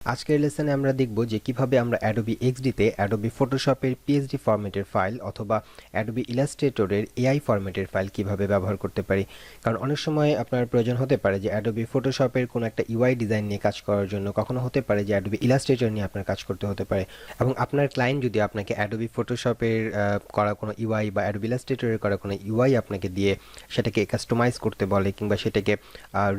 আজকের লেসনে আমরা দেখব যে কিভাবে আমরা Adobe XD তে Adobe Photoshop এর PSD ফরম্যাটের ফাইল অথবা Adobe Illustrator এর AI ফরম্যাটের ফাইল কিভাবে ব্যবহার করতে পারি। কারণ অনেক সময় আপনার প্রয়োজন হতে পারে যে Adobe Photoshop এর কোনো একটা UI ডিজাইন নিয়ে কাজ করার জন্য, কখনো হতে পারে যে Adobe Illustrator নিয়ে আপনার কাজ করতে হতে পারে। এবং আপনার ক্লায়েন্ট যদি আপনাকে Adobe Photoshop এর করা কোনো UI বা Adobe Illustrator এর করা কোনো UI আপনাকে দিয়ে সেটাকে কাস্টমাইজ করতে বলে কিংবা সেটাকে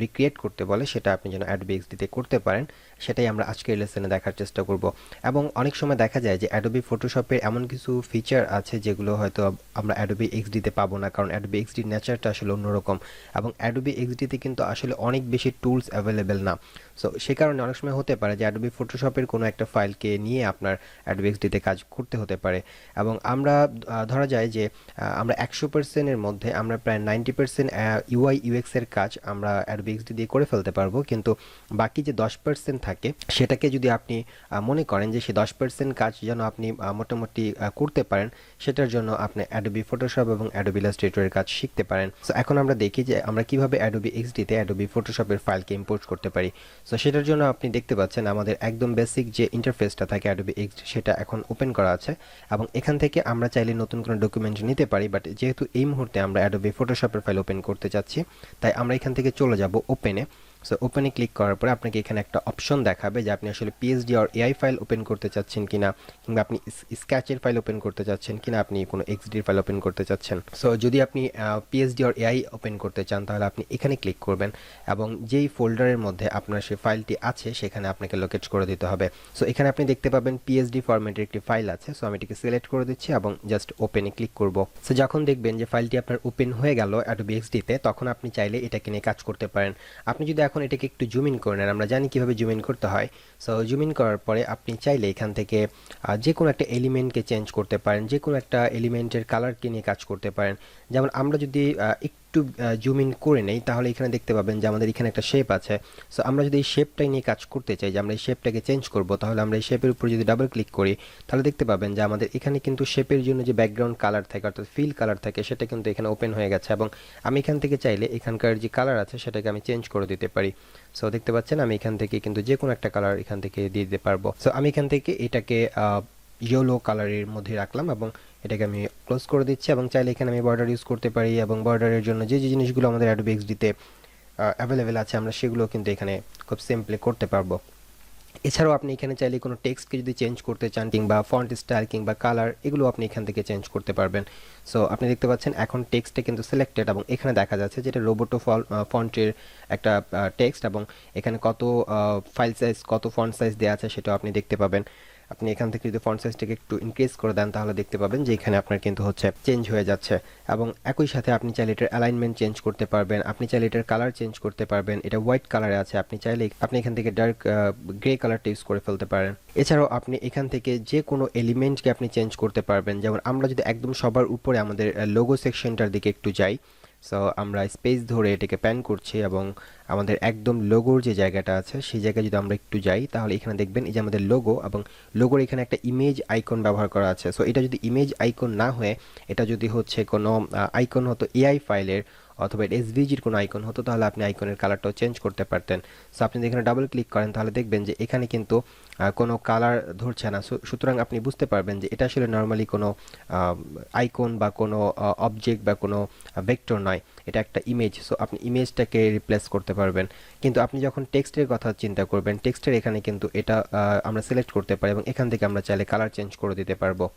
রিক্রিয়েট করতে বলে, সেটা আপনি যেন Adobe XD তে করতে পারেন, সেটাই আমরা আজকের লেসনে দেখার চেষ্টা করব। এবং অনেক সময় দেখা যায় যে Adobe Photoshop এর এমন কিছু ফিচার আছে যেগুলো হয়তো আমরা Adobe XD তে পাবো না, কারণ Adobe XD এর নেচারটা আসলে অন্যরকম এবং Adobe XD তে কিন্তু আসলে অনেক বেশি টুলস অ্যাভেলেবেল না। সো সেই কারণে অনেক সময় হতে পারে যে Adobe Photoshop এর কোনো একটা ফাইলকে নিয়ে আপনার Adobe XD তে কাজ করতে হতে পারে। এবং আমরা ধরা যায় যে আমরা 100% এর মধ্যে আমরা প্রায় 90% UI UX এর কাজ আমরা Adobe XD দিয়ে করে ফেলতে পারবো, কিন্তু বাকি যে 10% থাকে সেটাকে যদি আপনি মনে করেন যে সেই 10% কাজ যেন আপনি মোটামুটি করতে পারেন, সেটার জন্য আপনি Adobe Photoshop এবং Adobe Illustrator এর কাজ শিখতে পারেন। সো এখন আমরা দেখি যে আমরা কিভাবে Adobe XD তে Adobe Photoshop এর ফাইলকে ইম্পোর্ট করতে পারি। সো সেটার জন্য আপনি দেখতে পাচ্ছেন আমাদের একদম বেসিক যে ইন্টারফেসটা থাকে Adobe XD সেটা এখন ওপেন করা আছে এবং এখান থেকে আমরা চাইলে নতুন কোনো ডকুমেন্ট নিতে পারি, বাট যেহেতু এই মুহূর্তে আমরা Adobe Photoshop এর ফাইল ওপেন করতে যাচ্ছি তাই আমরা এখান থেকে চলে যাব ওপেনে। সো ওপেনে ক্লিক করার পরে আপনাকে এখানে একটা অপশন দেখাবে যে আপনি আসলে PSD আর AI ফাইল ওপেন করতে চাচ্ছেন কিনা, কিংবা আপনি স্কেচের ফাইল ওপেন করতে চাচ্ছেন কিনা, আপনি কোনো XD এর ফাইল ওপেন করতে চাচ্ছেন। সো যদি আপনি PSD আর AI ওপেন করতে চান তাহলে আপনি এখানে ক্লিক করবেন এবং যেই ফোল্ডারের মধ্যে আপনার সেই ফাইলটি আছে সেখানে আপনাকে লোকেট করে দিতে হবে। সো এখানে আপনি দেখতে পাবেন PSD ফরম্যাটের একটি ফাইল আছে। সো আমি এটাকে সিলেক্ট করে দিচ্ছি এবং জাস্ট ওপেনে ক্লিক করব। সো যখন দেখবেন যে ফাইলটি আপনার ওপেন হয়ে গেল Adobe XD তে, তখন আপনি চাইলে এটাকে নিয়ে কাজ করতে পারেন। আপনি যদি এখন এটাকে একটু জুম ইন করে নেন, আমরা জানি কিভাবে জুম ইন করতে হয়। সো জুম ইন করার পরে আপনি চাইলে এখান থেকে যে কোনো একটা এলিমেন্টকে চেঞ্জ করতে পারেন, যে কোনো একটা এলিমেন্টের কালারকে নিয়ে কাজ করতে পারেন। যেমন আমরা যদি একটু জুম ইন করে নেই তাহলে এখানে দেখতে পাবেন যে আমাদের এখানে একটা শেপ আছে। সো আমরা যদি এই শেপটাই নিয়ে কাজ করতে চাই, যে আমরা এই শেপটাকে চেঞ্জ করব, তাহলে আমরা এই শেপের উপর যদি ডাবল ক্লিক করি তাহলে দেখতে পাবেন যে আমাদের এখানে কিন্তু শেপের জন্য যে ব্যাকগ্রাউন্ড কালার থাকে অর্থাৎ ফিল কালার থাকে সেটা কিন্তু এখানে ওপেন হয়ে গেছে এবং আমি এখান থেকে চাইলে এখানকার যে কালার আছে সেটাকে আমি চেঞ্জ করে দিতে পারি। সো দেখতে পাচ্ছেন আমি এখান থেকে কিন্তু যে কোনো একটা কালার এখান থেকে দিয়ে দিতে পারবো। সো আমি এখান থেকে এটাকে ইয়েলো কালারের মধ্যে রাখলাম এবং এটাকে আমি ক্লোজ করে দিচ্ছি এবং চাইলে এখানে আমি বর্ডার ইউজ করতে পারি এবং বর্ডারের জন্য যে যে জিনিসগুলো আমাদের Adobe XD তে অ্যাভেলেবেল আছে আমরা সেগুলো কিন্তু এখানে খুব সিম্পলি করতে পারবো। এছাড়াও আপনি এখানে চাইলে কোনো টেক্সটকে যদি চেঞ্জ করতে চান কিংবা ফন্ট স্টাইল কিংবা কালার, এগুলো আপনি এখান থেকে চেঞ্জ করতে পারবেন। সো আপনি দেখতে পাচ্ছেন এখন টেক্সটটা কিন্তু সিলেক্টেড এবং এখানে দেখা যাচ্ছে যেটা রোবোটো ফন্টের একটা টেক্সট এবং এখানে কত ফাইল সাইজ কত ফন্ট সাইজ দেওয়া আছে সেটাও আপনি দেখতে পাবেন। আপনি এখান থেকে যদি ফন্ট সাইজটাকে একটু ইনক্রিজ করে দেন তাহলে দেখতে পাবেন যে এখানে আপনার কিন্তু হচ্ছে চেঞ্জ হয়ে যাচ্ছে এবং একই সাথে আপনি চাইলে এটার অ্যালাইনমেন্ট চেঞ্জ করতে পারবেন, আপনি চাইলে এটার কালার চেঞ্জ করতে পারবেন। এটা হোয়াইট কালারে আছে, আপনি চাইলে আপনি এখান থেকে ডার্ক গ্রে কালারটা ইউজ করে ফেলতে পারেন। এছাড়াও আপনি এখান থেকে যে কোনো এলিমেন্টকে আপনি চেঞ্জ করতে পারবেন। যেমন আমরা যদি একদম সবার উপরে আমাদের লোগো সেকশনটার দিকে একটু যাই, সো আমরা স্পেস ধরে এটাকে প্যান করছি এবং আমাদের একদম লোগোর যে জায়গাটা আছে সেই জায়গায় যদি আমরা একটু যাই তাহলে এখানে দেখবেন এই যে আমাদের লোগো এবং লোগোর এখানে একটা ইমেজ আইকন ব্যবহার করা আছে। সো এটা যদি ইমেজ আইকন না হয়ে এটা যদি হচ্ছে কোনো আইকন হতো AI ফাইলের অথবা SVGর কোনো আইকন হতো তাহলে আপনি আইকনের কালারটাও চেঞ্জ করতে পারতেন। সো আপনি যদি এখানে ডাবল ক্লিক করেন তাহলে দেখবেন যে এখানে কিন্তু কোনো কালার ধরছে না। সুতরাং আপনি বুঝতে পারবেন যে এটা আসলে নর্মালি কোনো আইকন বা কোনো অবজেক্ট বা কোনো ভেক্টর নয়, এটা একটা ইমেজ। সো আপনি ইমেজটাকে রিপ্লেস করতে পারবেন। কিন্তু আপনি যখন টেক্সটের কথা চিন্তা করবেন, টেক্সটের এখানে কিন্তু এটা আমরা সিলেক্ট করতে পারি এবং এখান থেকে আমরা চাইলে কালার চেঞ্জ করে দিতে পারবো।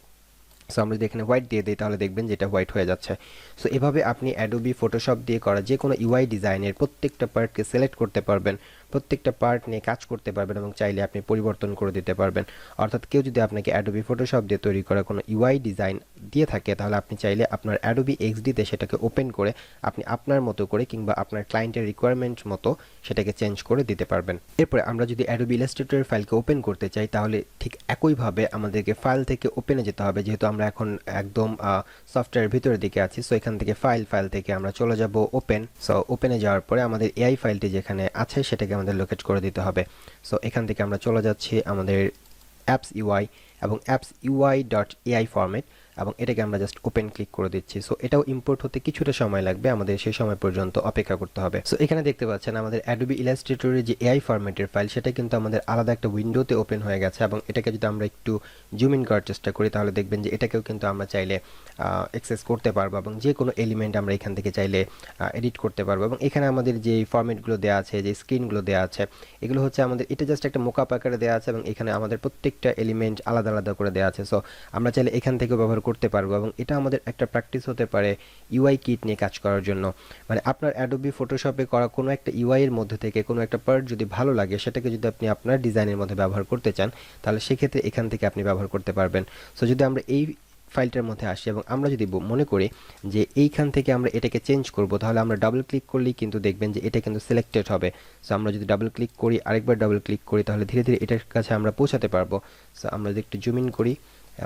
সো আমরা যদি এখানে হোয়াইট দিয়ে দিই তাহলে দেখবেন যে এটা হোয়াইট হয়ে যাচ্ছে। সো এভাবে আপনি Adobe Photoshop দিয়ে করা যে কোনো UI ডিজাইনের প্রত্যেকটা পার্টকে সিলেক্ট করতে পারবেন, প্রত্যেকটা পার্ট নিয়ে কাজ করতে পারবেন এবং চাইলে আপনি পরিবর্তন করে দিতে পারবেন। অর্থাৎ কেউ যদি আপনাকে Adobe Photoshop দিয়ে তৈরি করা কোনো UI ডিজাইন দিয়ে থাকে তাহলে আপনি চাইলে আপনার Adobe XD তে সেটাকে ওপেন করে আপনি আপনার মতো করে কিংবা আপনার ক্লায়েন্টের রিকোয়ারমেন্ট মতো সেটাকে চেঞ্জ করে দিতে পারবেন। এরপরে আমরা যদি Adobe Illustrator এর ফাইলকে ওপেন করতে চাই তাহলে ঠিক একইভাবে আমাদেরকে ফাইল থেকে ওপেনে যেতে হবে। যেহেতু আমরা এখন একদম সফটওয়্যারের ভিতরের দিকে আছি, সো এখান থেকে ফাইল থেকে আমরা চলে যাব ওপেন। সো ওপেনে যাওয়ার পরে আমাদের AI ফাইলটি যেখানে আছে সেটাকে আমাদের লোকেট করে দিতে হবে। সো এখান থেকে আমরা চলে যাচ্ছি আমাদের অ্যাপস UI এবং অ্যাপস UI.ai ফরম্যাট। এবং এটাকে আমরা জাস্ট ওপেন ক্লিক করে দিচ্ছি। সো এটাও ইম্পোর্ট হতে কিছুটা সময় লাগবে, আমাদের সেই সময় পর্যন্ত অপেক্ষা করতে হবে। সো এখানে দেখতে পাচ্ছেন আমাদের অ্যাডোবি ইলাস্ট্রেটরের যে এআই ফরম্যাটের ফাইল সেটা কিন্তু আমাদের আলাদা একটা উইন্ডোতে ওপেন হয়ে গেছে, এবং এটাকে যদি আমরা একটু জুম ইন করার চেষ্টা করি তাহলে দেখবেন যে এটাকেও কিন্তু আমরা চাইলে অ্যাক্সেস করতে পারবো, এবং যে কোনো এলিমেন্ট আমরা এখান থেকে চাইলে এডিট করতে পারবো। এবং এখানে আমাদের যে ফরম্যাটগুলো দেওয়া আছে, যে স্ক্রিনগুলো দেওয়া আছে, এগুলো হচ্ছে আমাদের এটা জাস্ট একটা মোকআপ আকারে দেওয়া আছে, এবং এখানে আমাদের প্রত্যেকটা এলিমেন্ট আলাদা আলাদা করে দেওয়া আছে। সো আমরা চাইলে এখান থেকেও ব্যবহার করতে পারবো, এবং এটা আমাদের একটা প্র্যাকটিস হতে পারে ইউআই কিট নিয়ে কাজ করার জন্য। মানে আপনার অ্যাডোবি ফটোশপে করা কোনো একটা ইউআই এর মধ্যে থেকে কোনো একটা পার্ট যদি ভালো লাগে, সেটাকে যদি আপনি আপনার ডিজাইনের মধ্যে ব্যবহার করতে চান, তাহলে সেক্ষেত্রে এখান থেকে আপনি ব্যবহার করতে পারবেন। সো যদি আমরা এই ফাইলটার মধ্যে আসি এবং আমরা যদি মনে করি যে এইখান থেকে আমরা এটাকে চেঞ্জ করব, তাহলে আমরা ডাবল ক্লিক করলেই কিন্তু দেখবেন যে এটা কিন্তু সিলেক্টেড হবে। সো আমরা যদি ডাবল ক্লিক করি, আরেকবার ডাবল ক্লিক করি, তাহলে ধীরে ধীরে এটার কাছে আমরা পৌঁছাতে পারবো। সো আমরা যদি একটু জুম ইন করি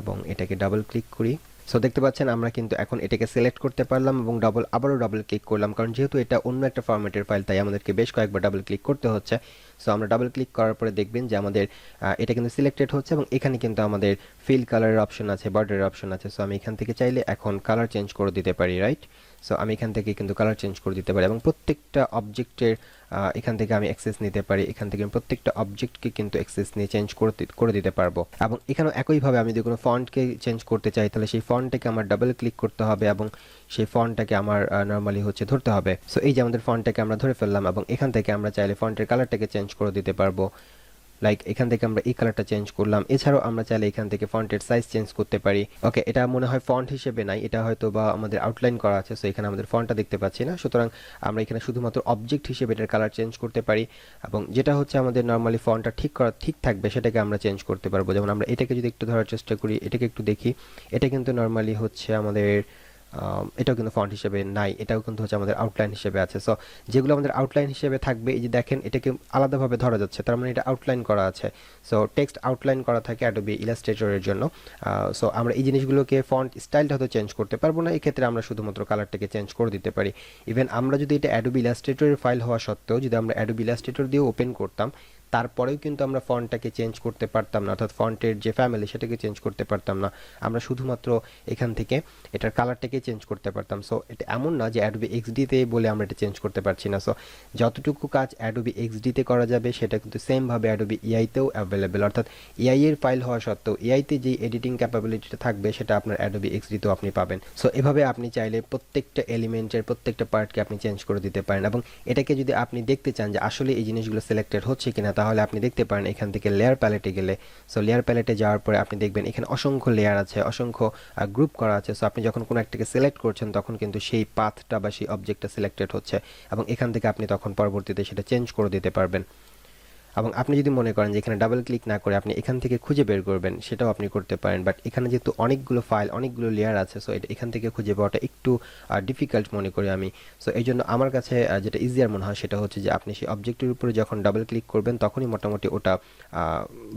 এবং এটাকে ডাবল ক্লিক করি, সো দেখতে পাচ্ছেন আমরা কিন্তু এখন এটাকে সিলেক্ট করতে পারলাম এবং আবারও ডাবল ক্লিক করলাম, কারণ যেহেতু এটা অন্য একটা ফরম্যাটের ফাইল তাই আমাদেরকে বেশ কয়েকবার ডাবল ক্লিক করতে হচ্ছে। সো আমরা ডাবল ক্লিক করার পরে দেখবেন যে আমাদের এটা কিন্তু সিলেক্টেড হচ্ছে, এবং এখানে কিন্তু আমাদের ফিল কালারের অপশন আছে, বর্ডারের অপশন আছে। সো আমি এখান থেকে চাইলে এখন কালার চেঞ্জ করে দিতে পারি, রাইট? সো আমি এখান থেকে কিন্তু কালার চেঞ্জ করে দিতে পারি, এবং প্রত্যেকটা অবজেক্টের এখান থেকে আমি অ্যাক্সেস নিতে পারি। এখান থেকে আমি প্রত্যেকটা অবজেক্টকে কিন্তু অ্যাক্সেস নিয়ে চেঞ্জ করে দিতে পারবো। এবং এখানেও একইভাবে আমি যদি কোনো ফন্টকে চেঞ্জ করতে চাই, তাহলে সেই ফন্টটাকে আমার ডাবল ক্লিক করতে হবে, এবং সেই ফন্টটাকে আমার নর্মালি হচ্ছে ধরতে হবে। সো এই যে আমাদের ফন্টটাকে আমরা ধরে ফেললাম, এবং এখান থেকে আমরা চাইলে ফন্টের কালারটাকে চেঞ্জ করে দিতে পারবো। লাইক এখান থেকে আমরা এই কালারটা চেঞ্জ করলাম। এছাড়াও আমরা চাইলে এখান থেকে ফন্টের সাইজ চেঞ্জ করতে পারি। ওকে, এটা মনে হয় ফন্ট হিসেবে নাই, এটা হয়তো বা আমাদের আউটলাইন করা আছে। সো এখানে আমাদের ফন্টটা দেখতে পাচ্ছি না, সুতরাং আমরা এখানে শুধুমাত্র অবজেক্ট হিসেবে এটার কালার চেঞ্জ করতে পারি, এবং যেটা হচ্ছে আমাদের নর্মালি ফন্টটা ঠিক থাকবে সেটাকে আমরা চেঞ্জ করতে পারবো। যেমন আমরা এটাকে যদি একটু ধরার চেষ্টা করি, এটাকে একটু দেখি, এটা কিন্তু নর্মালি হচ্ছে আমাদের এটাও কিন্তু ফন্ট হিসেবে নাই, এটাও কিন্তু হচ্ছে আমাদের আউটলাইন হিসেবে আছে। সো যেগুলো আমাদের আউটলাইন হিসেবে থাকবে, এই যে দেখেন এটাকে আলাদাভাবে ধরা যাচ্ছে, তার মানে এটা আউটলাইন করা আছে। সো টেক্সট আউটলাইন করা থাকে অ্যাডোবি ইলাস্ট্রেটরের জন্য। সো আমরা এই জিনিসগুলোকে ফন্ট স্টাইলটা হয়তো চেঞ্জ করতে পারবো না, এক্ষেত্রে আমরা শুধুমাত্র কালারটাকে চেঞ্জ করে দিতে পারি। ইভেন আমরা যদি এটা অ্যাডোবি ইলাস্ট্রেটরের ফাইল হওয়া সত্ত্বেও যদি আমরা অ্যাডোবি ইলাস্ট্রেটর দিয়ে ওপেন করতাম, তারপরেও কিন্তু আমরা ফন্টটাকে চেঞ্জ করতে পারতাম না, অর্থাৎ ফন্টের যে ফ্যামিলি সেটাকে চেঞ্জ করতে পারতাম না। আমরা শুধুমাত্র এখান থেকে এটার কালারটাকে চেঞ্জ করতে পারতাম। সো এটা এমন না যে অ্যাডোবি এক্সডিতে বলে আমরা এটা চেঞ্জ করতে পারছি না। সো যতটুকু কাজ অ্যাডোবি এক্সডিতে করা যাবে সেটা কিন্তু সেমভাবে অ্যাডোবি এআইতেও অ্যাভেলেবেল, অর্থাৎ এআই এর ফাইল হওয়া সত্ত্বেও এআইতে যে এডিটিং ক্যাপাবিলিটিটা থাকবে সেটা আপনার অ্যাডোবি এক্সডিতেও আপনি পাবেন। সো এভাবে আপনি চাইলে প্রত্যেকটা এলিমেন্টের প্রত্যেকটা পার্টকে আপনি চেঞ্জ করে দিতে পারেন, এবং এটাকে যদি আপনি দেখতে চান যে আসলে এই জিনিসগুলো সিলেক্টেড হচ্ছে কিনা, তাহলে আপনি দেখতে পারেন এখান থেকে লেয়ার প্যালেটে গেলে। সো লেয়ার প্যালেটে যাওয়ার পরে আপনি দেখবেন এখানে অসংখ্য লেয়ার আছে, অসংখ্য গ্রুপ করা আছে। সো আপনি যখন কোনো একটাকে সিলেক্ট করছেন তখন কিন্তু সেই পাথটা বা সেই অবজেক্টটা সিলেক্টেড হচ্ছে, এবং এখান থেকে আপনি তখন পরবর্তীতে সেটা চেঞ্জ করে দিতে পারবেন। এবং আপনি যদি মনে করেন যে এখানে ডাবল ক্লিক না করে আপনি এখান থেকে খুঁজে বের করবেন, সেটাও আপনি করতে পারেন। বাট এখানে যেহেতু অনেকগুলো ফাইল, অনেকগুলো লেয়ার আছে, সো এটা এখান থেকে খুঁজে পাওয়াটা একটু ডিফিকাল্ট মনে করি আমি। সো এই জন্য আমার কাছে যেটা ইজিয়ার মনে হয় সেটা হচ্ছে যে আপনি সেই অবজেক্টের উপরে যখন ডাবল ক্লিক করবেন তখনই মোটামুটি ওটা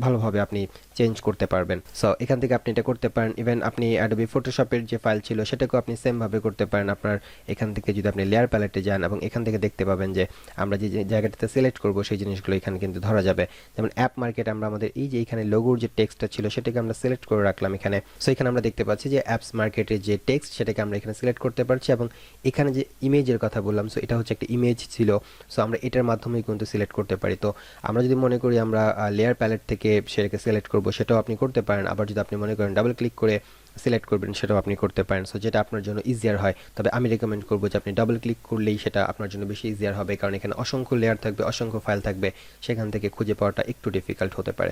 ভালোভাবে আপনি চেঞ্জ করতে পারবেন। সো এখান থেকে আপনি এটা করতে পারেন। ইভেন আপনি অ্যাডোবি ফটোশপের যে ফাইল ছিল সেটাকেও আপনি সেমভাবে করতে পারেন। আপনার এখান থেকে যদি আপনি লেয়ার প্যালেটে যান এবং এখান থেকে দেখতে পাবেন যে আমরা যে জায়গাটাতে সিলেক্ট করব সেই জিনিসগুলো এখানে কিন্তু ধরা যাবে। যেমন অ্যাপ মার্কেট, আমরা আমাদের এই যে এখানে লোগোর যে টেক্সটটা ছিল সেটাকে আমরা সিলেক্ট করে রাখলাম এখানে। সো এখানে আমরা দেখতে পাচ্ছি যে অ্যাপস মার্কেটের যে টেক্সট সেটাকে আমরা এখানে সিলেক্ট করতে পারছি, এবং এখানে যে ইমেজের কথা বললাম, সো এটা হচ্ছে একটা ইমেজ ছিল। সো আমরা এটার মাধ্যমেই কিন্তু সিলেক্ট করতে পারি। তো আমরা যদি মনে করি আমরা লেয়ার প্যালেট থেকে সেটাকে সিলেক্ট করব, সেটাও আপনি করতে পারেন। আবার যদি আপনি মনে করেন ডাবল ক্লিক করে সিলেক্ট করবেন, সেটাও আপনি করতে পারেন। সো যেটা আপনার জন্য ইজিয়ার হয়। তবে আমি রেকমেন্ড করবো যে আপনি ডাবল ক্লিক করলেই সেটা আপনার জন্য বেশি ইজিয়ার হবে, কারণ এখানে অসংখ্য লেয়ার থাকবে, অসংখ্য ফাইল থাকবে, সেখান থেকে খুঁজে পাওয়াটা একটু ডিফিকাল্ট হতে পারে।